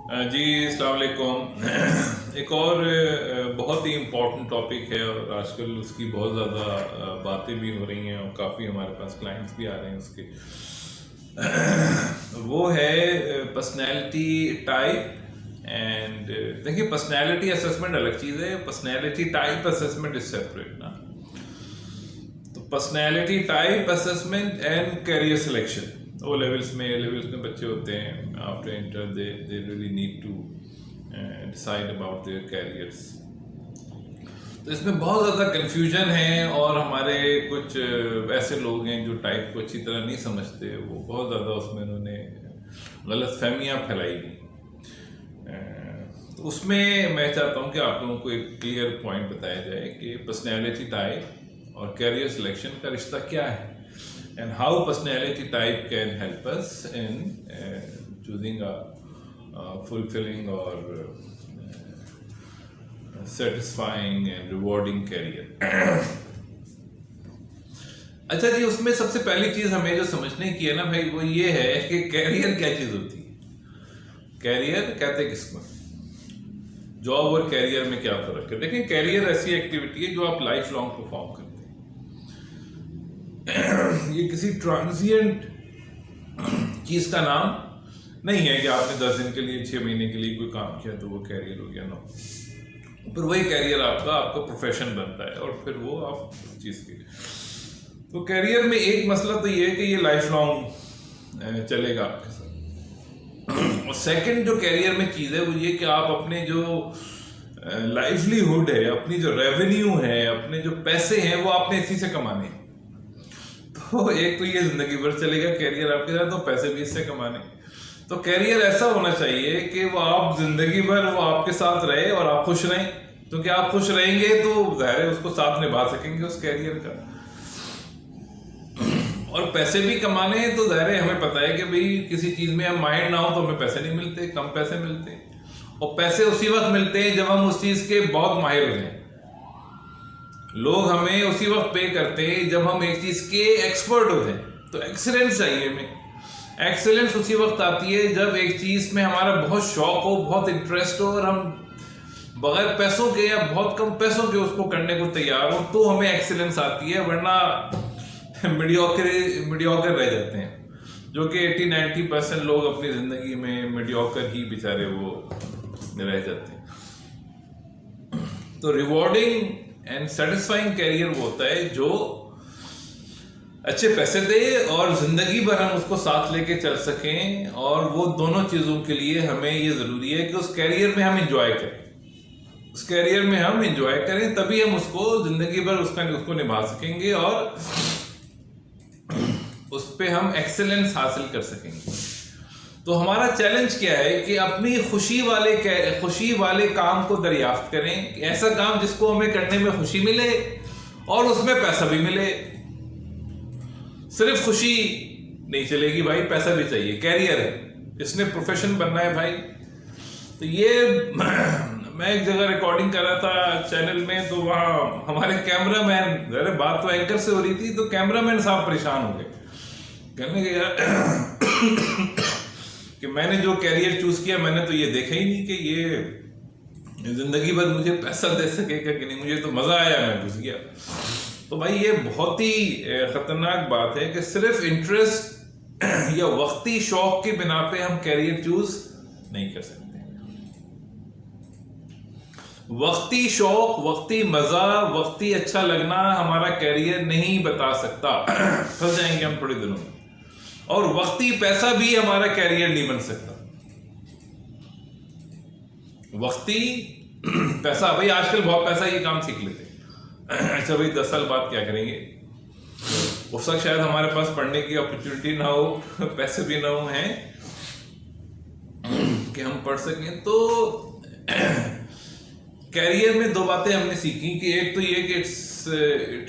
جی السلام علیکم. ایک اور بہت ہی امپورٹنٹ ٹاپک ہے اور آج کل اس کی بہت زیادہ باتیں بھی ہو رہی ہیں اور کافی ہمارے پاس کلائنٹس بھی آ رہے ہیں اس کے. وہ ہے پرسنالٹی ٹائپ. اینڈ دیکھیے پرسنالٹی اسسمنٹ الگ چیز ہے, personality type assessment is separate نا. تو personality type assessment and career selection O levels میں بچے ہوتے ہیں. After inter they really need to decide about their careers. تو اس میں بہت زیادہ کنفیوژن ہے اور ہمارے کچھ ایسے لوگ ہیں جو ٹائپ کو اچھی طرح نہیں سمجھتے, وہ بہت زیادہ اس میں انہوں نے غلط فہمیاں پھیلائی گئی. اس میں میں چاہتا ہوں کہ آپ لوگوں کو ایک کلیئر پوائنٹ بتایا جائے کہ پرسنالٹی ٹائپ اور کیریئر سلیکشن کا رشتہ کیا ہے, and how personality type can help us in choosing a fulfilling or satisfying and rewarding career. اچھا جی, اس میں سب سے پہلی چیز ہمیں جو سمجھنے کی ہے نا بھائی وہ یہ ہے کہ کیریئر کیا چیز ہوتی ہے. کیریئر کہتے کس کو, جاب اور کیریئر میں کیا فرق ہے. دیکھیں کیریئر ایسی ایکٹیویٹی ہے جو آپ لائف لانگ پرفارم کرتے ہیں. یہ کسی ٹرانزینٹ چیز کا نام نہیں ہے کہ آپ نے 10 دن کے لیے 6 مہینے کے لیے کوئی کام کیا تو وہ کیریئر ہو گیا. نو, پھر وہی کیریئر آپ کا پروفیشن بنتا ہے اور پھر وہ آپ اس چیز کی. تو کیریئر میں ایک مسئلہ تو یہ ہے کہ یہ لائف لانگ چلے گا آپ کے ساتھ. اور سیکنڈ جو کیریئر میں چیز ہے وہ یہ کہ آپ اپنے جو لائفلیہوڈ ہے, اپنی جو ریونیو ہے, اپنے جو پیسے ہیں وہ آپ نے اسی سے کمانے ہیں. تو ایک تو یہ زندگی بھر چلے گا کیریئر آپ کے ساتھ, تو پیسے بھی اس سے کمانے. تو کیریئر ایسا ہونا چاہیے کہ وہ آپ زندگی بھر وہ آپ کے ساتھ رہے اور آپ خوش رہیں, کیونکہ آپ خوش رہیں گے تو ظاہر ہے اس کو ساتھ نبھا سکیں گے اس کیریئر کا. اور پیسے بھی کمانے ہیں تو ظاہر ہے ہمیں پتہ ہے کہ بھئی کسی چیز میں ہم ماہر نہ ہو تو ہمیں پیسے نہیں ملتے, کم پیسے ملتے ہیں. اور پیسے اسی وقت ملتے ہیں جب ہم اس چیز کے بہت ماہر ہو جائیں. لوگ ہمیں اسی وقت پے کرتے ہیں جب ہم ایک چیز کے ایکسپرٹ ہو جائیں. تو ایکسیلنس چاہیے ہمیں. ایکسیلنس اسی وقت آتی ہے جب ایک چیز میں ہمارا بہت شوق ہو, بہت انٹرسٹ ہو اور ہم بغیر پیسوں کے یا بہت کم پیسوں کے اس کو کرنے کو تیار ہو, تو ہمیں ایکسیلنس آتی ہے. ورنہ میڈیوکر رہ جاتے ہیں, جو کہ 80-90% لوگ اپنی زندگی میں میڈیوکر ہی بیچارے وہ رہ جاتے ہیں. تو ریوارڈنگ اینڈ سیٹسفائنگ کیریئر وہ ہوتا ہے جو اچھے پیسے دے اور زندگی بھر ہم اس کو ساتھ لے کے چل سکیں. اور وہ دونوں چیزوں کے لیے ہمیں یہ ضروری ہے کہ اس کیریئر میں ہم انجوائے کریں. اس کیریئر میں ہم انجوائے کریں تبھی ہم اس کو زندگی بھر اس کو نبھا سکیں گے اور اس پہ ہم ایکسیلنس حاصل کر سکیں گے. تو ہمارا چیلنج کیا ہے کہ اپنی خوشی والے کام کو دریافت کریں. ایسا کام جس کو ہمیں کرنے میں خوشی ملے اور اس میں پیسہ بھی ملے. صرف خوشی نہیں چلے گی بھائی, پیسہ بھی چاہیے. کیریئر ہے, اس نے پروفیشن بننا ہے بھائی. تو یہ میں ایک جگہ ریکارڈنگ کر رہا تھا چینل میں, تو وہاں ہمارے کیمرہ مین, ذرا بات تو اینکر سے ہو رہی تھی, تو کیمرہ مین صاحب پریشان ہو گئے. کہنے کہ یار کہ میں نے جو کیریئر چوز کیا میں نے تو یہ دیکھا ہی نہیں کہ یہ زندگی بھر مجھے پیسہ دے سکے گا کہ نہیں. مجھے تو مزہ آیا, میں گھس گیا. تو بھائی یہ بہت ہی خطرناک بات ہے کہ صرف انٹرسٹ یا وقتی شوق کی بنا پہ ہم کیریئر چوز نہیں کر سکتے. وقتی شوق, وقتی مزہ, وقتی اچھا لگنا ہمارا کیریئر نہیں بتا سکتا. پھنس جائیں گے ہم تھوڑے دنوں میں. اور وقتی پیسہ بھی ہمارا کیریئر نہیں بن سکتا. وقتی پیسہ, بھائی آج کل بہت پیسہ یہ کام سیکھ لیتے. اچھا بھائی 10 سال بعد کیا کریں گے؟ اس وقت شاید ہمارے پاس پڑھنے کی اپرچونٹی نہ ہو, پیسے بھی نہ ہو ہیں کہ ہم پڑھ سکیں. تو کیریئر میں 2 باتیں ہم نے سیکھی کہ ایک تو یہ کہ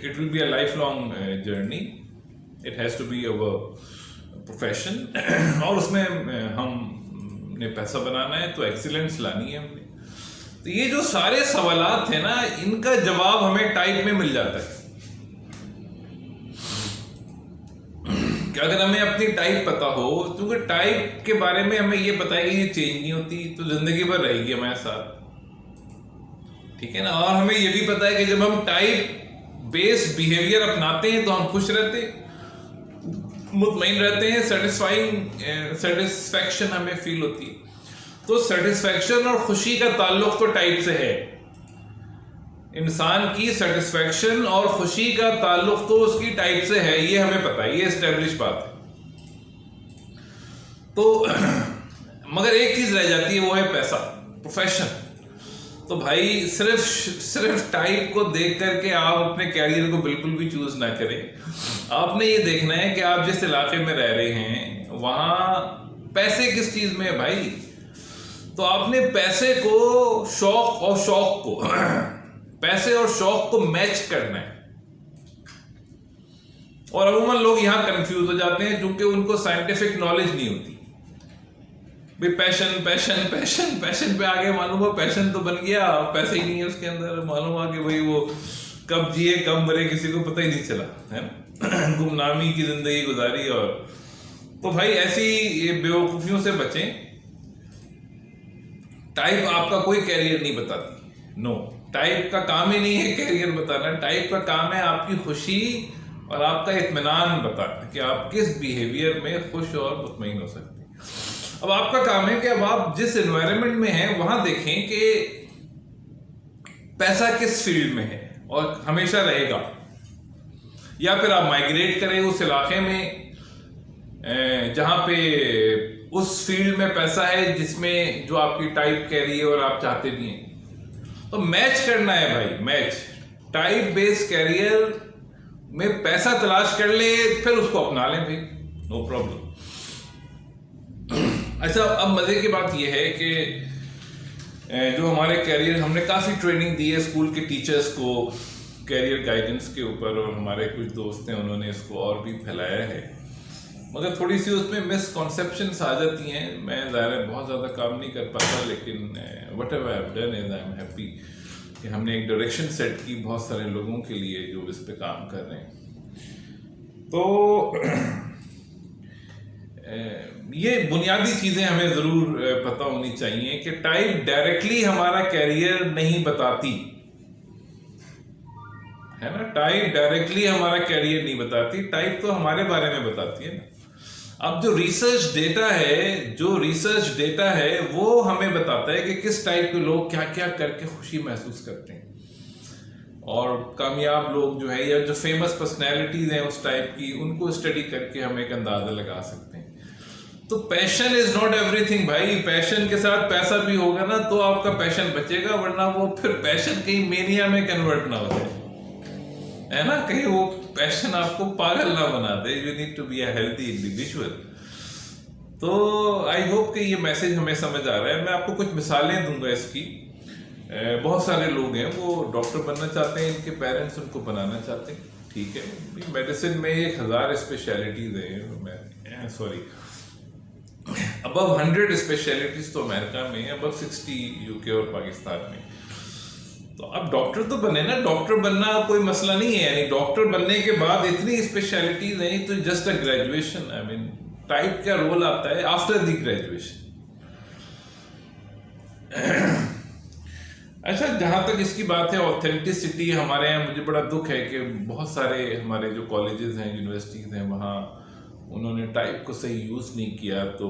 it will be a lifelong journey. It has to be our profession. اور اس میں ہم نے پیسہ بنانا ہے تو ایکسیلنس لانی ہے ہم نے. تو یہ جو سارے سوالات ہیں نا, ان کا جواب ہمیں ٹائپ میں مل جاتا ہے کہ اگر ہمیں اپنی ٹائپ پتا ہو، کیونکہ ٹائپ کے بارے میں ہمیں یہ پتا ہے کہ یہ چینج نہیں ہوتی، تو زندگی بھر رہے گی ہمارے ساتھ، ٹھیک ہے نا. اور ہمیں یہ بھی پتا ہے کہ جب ہم ٹائپ بیسڈ بیہیویئر اپناتے ہیں تو ہم خوش رہتے ہیں، مطمئن رہتے ہیں، سیٹسفیکشن ہمیں فیل ہوتی ہے. تو سیٹسفیکشن اور خوشی کا تعلق تو ٹائپ سے ہے. انسان کی سیٹسفیکشن اور خوشی کا تعلق تو اس کی ٹائپ سے ہے، یہ ہمیں پتا ہے، یہ اسٹیبلش بات ہے. تو مگر ایک چیز رہ جاتی ہے، وہ ہے پیسہ، پروفیشن. تو بھائی صرف ٹائپ کو دیکھ کر کے آپ اپنے کیریئر کو بالکل بھی چوز نہ کریں. آپ نے یہ دیکھنا ہے کہ آپ جس علاقے میں رہ رہے ہیں وہاں پیسے کس چیز میں ہے بھائی. تو آپ نے پیسے کو پیسے اور شوق کو میچ کرنا ہے. اور عموماً لوگ یہاں کنفیوز ہو جاتے ہیں کیونکہ ان کو سائنٹیفک نالج نہیں ہوتی. بھائی پیشن پہ آگے معلوم ہوا پیشن تو بن گیا، پیسے ہی نہیں ہے اس کے اندر. معلوم ہوا کہ بھائی وہ کب جیے کب مرے کسی کو پتہ ہی نہیں چلا، ہے نا، گمنامی کی زندگی گزاری. اور تو بھائی ایسی بیوقوفیوں سے بچیں. ٹائپ آپ کا کوئی کیریئر نہیں بتاتی، نو. ٹائپ کا کام ہی نہیں ہے کیریئر بتانا. ٹائپ کا کام ہے آپ کی خوشی اور آپ کا اطمینان بتانا کہ آپ کس بیہیویئر میں خوش اور مطمئن ہو سکتے ہیں. اب آپ کا کام ہے کہ اب آپ جس انوائرمنٹ میں ہیں وہاں دیکھیں کہ پیسہ کس فیلڈ میں ہے اور ہمیشہ رہے گا، یا پھر آپ مائگریٹ کریں اس علاقے میں جہاں پہ اس فیلڈ میں پیسہ ہے جس میں جو آپ کی ٹائپ کہہ رہی ہے اور آپ چاہتے بھی ہیں. تو میچ کرنا ہے بھائی، میچ. ٹائپ بیس کیریئر میں پیسہ تلاش کر لیں، پھر اس کو اپنا لیں بھائی، نو پرابلم. اچھا، اب مزے کی بات یہ ہے کہ جو ہمارے کیریئر، ہم نے کافی ٹریننگ دی ہے اسکول کے ٹیچرز کو کیریئر گائیڈنس کے اوپر، اور ہمارے کچھ دوست ہیں انہوں نے اس کو اور بھی پھیلایا ہے. مگر تھوڑی سی اس میں مس کنسیپشنس آ جاتی ہیں. میں ظاہر ہے بہت زیادہ کام نہیں کر پاتا، لیکن what ever I have done is I am happy کہ ہم نے ایک ڈائریکشن سیٹ کی بہت سارے لوگوں کے لیے جو اس پہ کام کر رہے ہیں. تو یہ بنیادی چیزیں ہمیں ضرور پتہ ہونی چاہیے کہ ٹائپ ڈائریکٹلی ہمارا کیریئر نہیں بتاتی ہے نا. ٹائپ ڈائریکٹلی ہمارا کیریئر نہیں بتاتی، ٹائپ تو ہمارے بارے میں بتاتی ہے نا. اب جو ریسرچ ڈیٹا ہے وہ ہمیں بتاتا ہے کہ کس ٹائپ کے لوگ کیا کیا کر کے خوشی محسوس کرتے ہیں. اور کامیاب لوگ جو ہے یا جو فیمس پرسنالٹیز ہیں اس ٹائپ کی، ان کو اسٹڈی کر کے ہم ایک اندازہ لگا سکتے ہیں. تو پیشن از ناٹ ایوری تھنگ بھائی. پیشن کے ساتھ پیسہ بھی ہوگا نا تو آپ کا پیشن بچے گا، ورنہ وہ پھر پیشن کہیں مینیا میں کنورٹ نہ ہو جائے، ہے نا، کہیں وہ پیشن آپ کو پاگل نہ بنا دے. You need to be a healthy individual. تو آئی ہوپ کہ یہ میسج ہمیں سمجھ آ رہا ہے. میں آپ کو کچھ مثالیں دوں گا اس کی. بہت سارے لوگ ہیں وہ ڈاکٹر بننا چاہتے ہیں، ان کے پیرنٹس ان کو بنانا چاہتے ہیں، ٹھیک ہے. میڈیسن میں 1000 اسپیشلٹیز ہیں، سوری ابو 100 اسپیشلٹیز تو امریکہ میں ہیں، ابو 60 یو کے اور پاکستان میں. تو اب ڈاکٹر تو بنے نا، ڈاکٹر بننا کوئی مسئلہ نہیں ہے. یعنی ڈاکٹر بننے کے بعد اتنی اسپیشلٹیز ہیں، تو just a graduation. I mean type کا رول آتا ہے آفٹر دی گریجویشن. اچھا، جہاں تک اس کی بات ہے اوتھینٹسٹی، ہمارے یہاں مجھے بڑا دکھ ہے کہ بہت سارے ہمارے جو کالجز ہیں، یونیورسٹیز ہیں، وہاں انہوں نے ٹائپ کو صحیح یوز نہیں کیا تو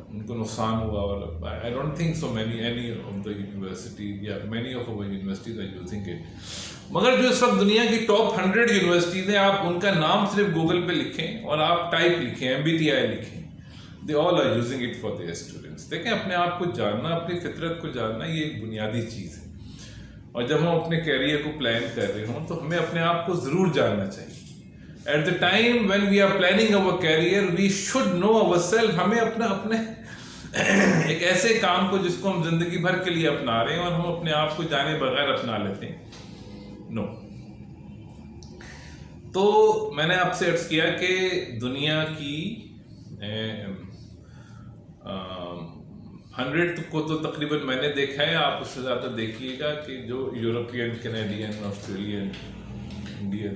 ان کو نقصان ہوا. اور I don't think so many any of the universities یا many of our universities are using it. مگر جو اس وقت دنیا کی ٹاپ 100 یونیورسٹیز ہیں، آپ ان کا نام صرف گوگل پہ لکھیں اور آپ ٹائپ لکھیں، MBTI لکھیں، they all are using it for their students. دیکھیں، اپنے آپ کو جاننا، اپنی فطرت کو جاننا، یہ ایک بنیادی چیز ہے. اور جب ہم اپنے کیریئر کو پلان کر رہے ہوں تو ہمیں اپنے آپ کو ضرور جاننا چاہیے. At the time when we are planning our career, we should know ourselves. ہمیں اپنے ایک ایسے کام کو جس کو ہم زندگی بھر کے لیے اپنا رہے ہیں اور ہم اپنے آپ کو جانے بغیر اپنا لیتے ہیں، نو. تو میں نے آپ سے عرض کیا کہ دنیا کی 100 کو تو تقریباً میں نے دیکھا ہے، آپ اس سے زیادہ دیکھیے گا کہ جو European, Canadian, Australian, Indian,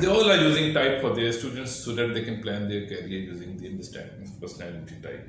they all are using type for their students so that they can plan their career using the understanding personality type.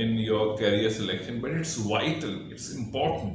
in your career selection, but it's vital, it's important,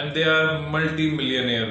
and they are multi-millionaire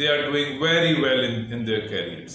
they are doing very well in their careers.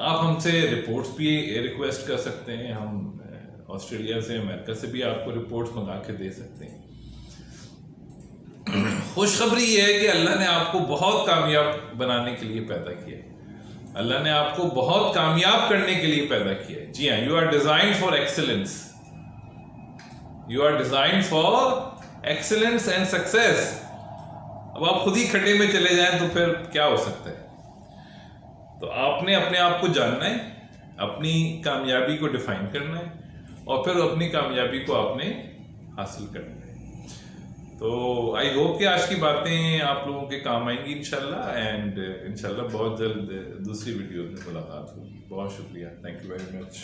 آپ ہم سے reports بھی request کر سکتے ہیں، ہم Australia سے امریکہ سے بھی آپ کو رپورٹس منگا کے دے سکتے ہیں۔ خوشخبری یہ ہے کہ اللہ نے آپ کو بہت کامیاب بنانے کے لیے پیدا کیا ہے، اللہ نے آپ کو بہت کامیاب کرنے کے لیے پیدا کیا ہے۔ جی ہاں، you are designed for excellence, you are designed for excellence and success. اب آپ خود ہی کھڈے میں چلے جائیں تو پھر کیا ہو سکتا ہے؟ تو آپ نے اپنے آپ کو جاننا ہے، اپنی کامیابی کو ڈیفائن کرنا ہے، اور پھر اپنی کامیابی کو آپ نے حاصل کرنا ہے۔ تو آئی ہوپ کہ آج کی باتیں آپ لوگوں کے کام آئیں گی انشاءاللہ، اینڈ انشاءاللہ بہت جلد دوسری ویڈیوز میں ملاقات ہوگی۔ بہت شکریہ، تھینک یو ویری مچ۔